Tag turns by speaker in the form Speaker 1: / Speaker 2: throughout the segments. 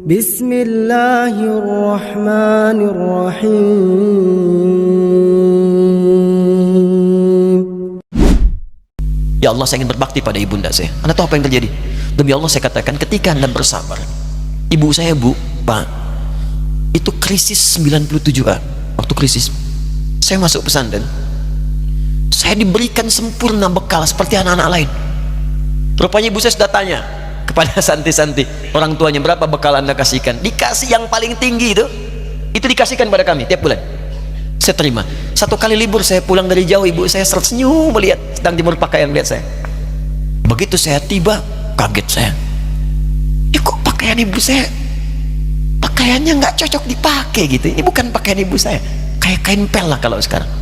Speaker 1: Bismillahirrahmanirrahim.
Speaker 2: Ya Allah, saya ingin berbakti pada ibunda saya. Anda tahu apa yang terjadi? Demi Allah saya katakan, ketika Anda bersabar, ibu saya, Bu, Pak, itu krisis 97, Pak. Waktu krisis, saya masuk pesantren, saya diberikan sempurna bekal seperti anak-anak lain. Rupanya ibu saya sudah tanya kepada santi-santi, orang tuanya, berapa bekal Anda kasihkan? Dikasih yang paling tinggi itu dikasihkan pada kami tiap bulan. Saya terima. Satu kali libur saya pulang dari jauh, ibu saya tersenyum melihat sedang jemur pakaian melihat saya. Begitu saya tiba, kaget saya. Kok pakaian ibu saya, pakaiannya nggak cocok dipakai gitu. Ini bukan pakaian ibu saya, kayak kain pel lah kalau sekarang.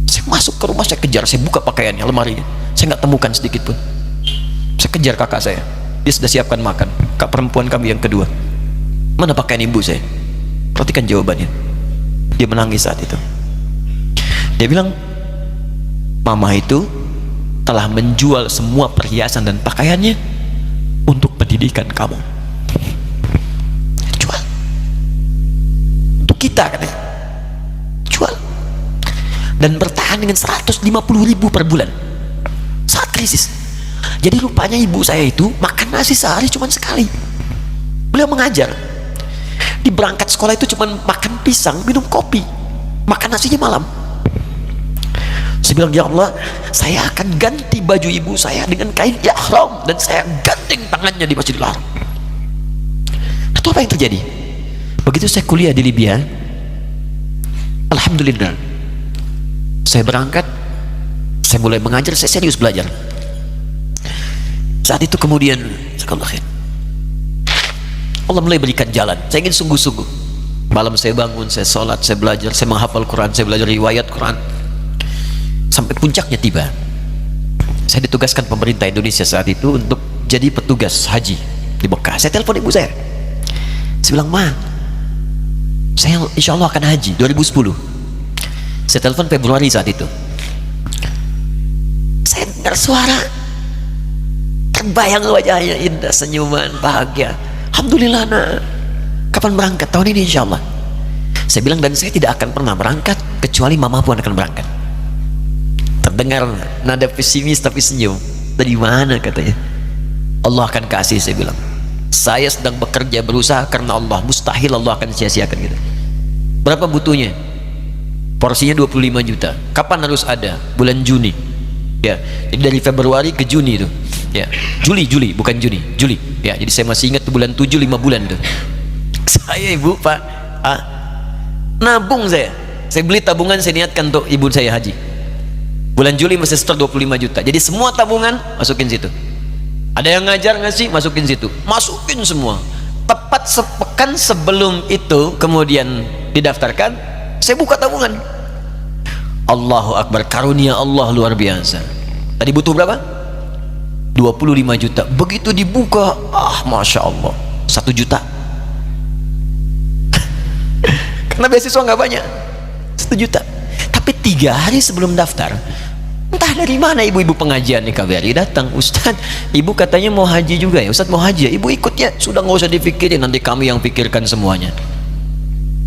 Speaker 2: Saya masuk ke rumah, saya kejar, saya buka pakaiannya, lemarinya, saya nggak temukan sedikit pun. Saya kejar kakak saya, dia sudah siapkan makan. Kak perempuan kami yang kedua, mana pakaian ibu saya? Perhatikan jawabannya. Dia menangis saat itu. Dia bilang, mama itu telah menjual semua perhiasan dan pakaiannya untuk pendidikan kamu. Jual untuk kita, katanya. Jual. Dan bertahan dengan 150.000 per bulan saat krisis. Jadi rupanya ibu saya itu makan nasi sehari cuma sekali. Beliau mengajar, di berangkat sekolah itu cuma makan pisang, minum kopi, makan nasinya malam. Saya bilang, ya Allah, saya akan ganti baju ibu saya dengan kain ihram dan saya gandeng tangannya di Masjidil Haram. Itu apa yang terjadi? Begitu saya kuliah di Libya, alhamdulillah, saya berangkat, saya mulai mengajar, saya serius belajar. Saat itu kemudian Allah mulai berikan jalan. Saya ingin sungguh-sungguh. Malam saya bangun, saya sholat, saya belajar, saya menghafal Quran, saya belajar riwayat Quran. Sampai puncaknya tiba, saya ditugaskan pemerintah Indonesia saat itu untuk jadi petugas haji di Mekah. Saya telepon ibu saya. Saya bilang, Ma, saya insya Allah akan haji 2010. Saya telepon Februari saat itu. Saya dengar suara, terbayang wajahnya, indah, senyuman, bahagia. Alhamdulillah, nak. Kapan berangkat? Tahun ini insya Allah. Saya bilang, dan saya tidak akan pernah berangkat kecuali mama pun akan berangkat. Terdengar nada pesimis tapi senyum. Dari mana, katanya? Allah akan kasih, saya bilang. Saya sedang bekerja, berusaha karena Allah. Mustahil Allah akan sia-siakan gitu. Berapa butuhnya? Porsinya 25 juta. Kapan harus ada? Bulan Juni. Ya, jadi dari Februari ke Juni itu. Ya, Juli bukan Juni, Juli. Ya, jadi saya masih ingat bulan 7, 5 bulan tuh. Saya, ibu, Pak, nabung saya beli tabungan, saya niatkan untuk ibu saya haji. Bulan Juli masih setor 25 juta. Jadi semua tabungan masukin situ. Ada yang ngajar ngasih, masukin situ. Masukin semua. Tepat sepekan sebelum itu kemudian didaftarkan, saya buka tabungan. Allahu Akbar, karunia Allah luar biasa. Tadi butuh berapa? 25 juta. Begitu dibuka, Masya Allah, 1 juta. Karena beasiswa nggak banyak, 1 juta. Tapi 3 hari sebelum daftar, entah dari mana ibu-ibu pengajian nih KBRI datang. Ustadz, ibu katanya mau haji juga ya? Ustadz mau haji ya? Ibu ikut ya? Sudah, nggak usah dipikirin, nanti kami yang pikirkan semuanya.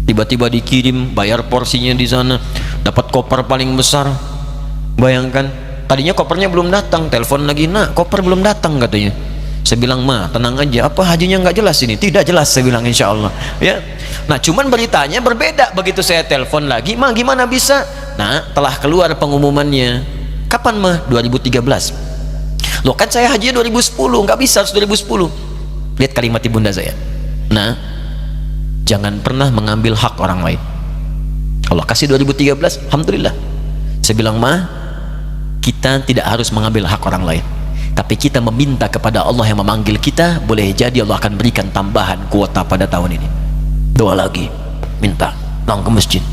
Speaker 2: Tiba-tiba dikirim, bayar porsinya di sana, dapat koper paling besar. Bayangkan, tadinya kopernya belum datang, telepon lagi, nak, koper belum datang, katanya. Saya bilang, Ma, tenang aja, apa hajinya nggak jelas ini? Tidak jelas, saya bilang, insya Allah. Ya. Nah, cuman beritanya berbeda. Begitu saya telepon lagi, Ma, gimana bisa? Nah, telah keluar pengumumannya. Kapan, Ma? 2013. Loh, kan saya haji 2010, nggak bisa, harus 2010. Lihat kalimat ibunda saya. Nah, jangan pernah mengambil hak orang lain. Allah kasih 2013, alhamdulillah. Saya bilang, Ma, kita tidak harus mengambil hak orang lain, tapi kita meminta kepada Allah yang memanggil kita. Boleh jadi Allah akan berikan tambahan kuota pada tahun ini. Doa lagi, minta, nang ke masjid.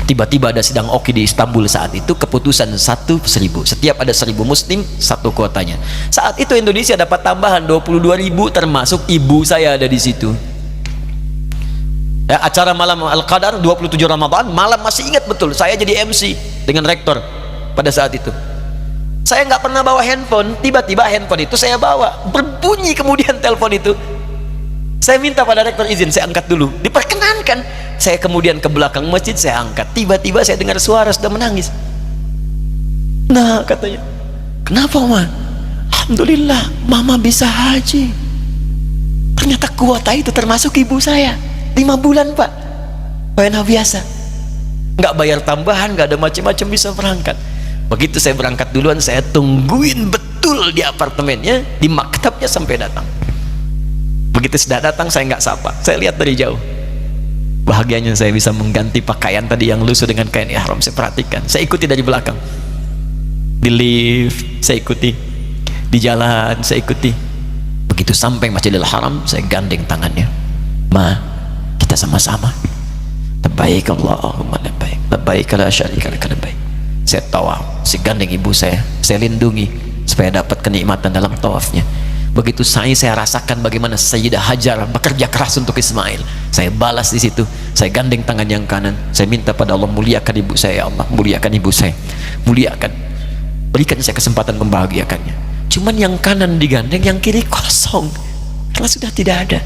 Speaker 2: Tiba-tiba ada sidang oki di Istanbul saat itu, keputusan 1.000. Setiap ada 1.000 muslim, 1 kuotanya. Saat itu Indonesia dapat tambahan 22.000, termasuk ibu saya ada di situ. Ya, acara malam Al-Qadar 27 Ramadan, malam masih ingat betul, saya jadi MC dengan rektor pada saat itu. Saya nggak pernah bawa handphone, tiba-tiba handphone itu saya bawa, berbunyi kemudian telepon itu. Saya minta pada rektor izin, saya angkat dulu, diperkenankan. Saya kemudian ke belakang masjid, saya angkat. Tiba-tiba saya dengar suara sudah menangis. Nah, katanya, kenapa Ma? Alhamdulillah mama bisa haji. Ternyata kuota itu termasuk ibu saya 5 bulan Pak, pena biasa, nggak bayar tambahan, nggak ada macam-macam, bisa berangkat. Begitu saya berangkat duluan, saya tungguin betul di apartemennya, di maktabnya sampai datang. Begitu sudah datang, saya nggak sapa, saya lihat dari jauh. Bahagianya saya bisa mengganti pakaian tadi yang lusuh dengan kain ihram. Saya perhatikan, saya ikuti dari belakang, di lift saya ikuti, di jalan saya ikuti. Begitu sampai Masjidil Haram, saya gandeng tangannya. Ma, kita sama-sama. Labbaik Allahumma labbaik, labbaik la syarika lak labbaik. Saya tawaf, saya gandeng ibu saya lindungi supaya dapat kenikmatan dalam tawafnya. Begitu saya rasakan bagaimana Sayyidah Hajar bekerja keras untuk Ismail. Saya balas di situ, saya gandeng tangan yang kanan, saya minta pada Allah, muliakan ibu saya ya Allah, muliakan ibu saya, muliakan, berikan saya kesempatan membahagiakannya. Cuman yang kanan digandeng, yang kiri kosong karena sudah tidak ada.